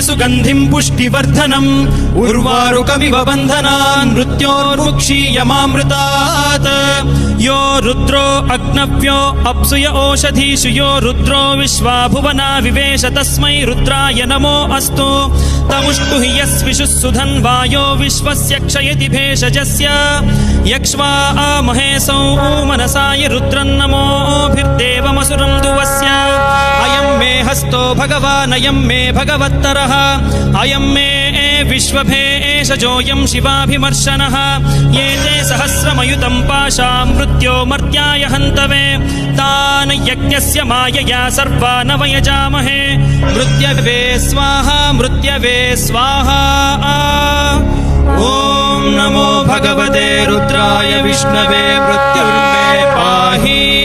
सुगन्धिं पुष्टिवर्धनम् उर्वारुकमिव बन्धनान् मृत्योर्मुक्षीयमामृतात् यो रुद्रो अग्नव्यो अप्सुय ओषधीषु यो रुद्रो विश्वा भुवना विवेश तस्मै रुद्राय नमो अस्तु तमुष्टु हि यस्विषुः सुधन्वायो विश्वस्य क्षयति भेषजस्य यक्ष्वा महेशौ मनसाय रुद्रन्नमोभिर्देवमसुरं दुवस्य अयं मे हस्तो भगवान् अयं मे भगवत्तरः अयं मे विश्वभेषजोऽयं शिवाभिमर्शनः ये ते सहस्रमयुतं पाशां मृत्यो मर्त्याय हन्तवे तान् यज्ञस्य मायया सर्वान् वयजामहे मृत्यवे स्वाहा मृत्यवे स्वाहा ॐ नमो भगवते रुद्राय विष्णवे मृत्युर्मे पाहि।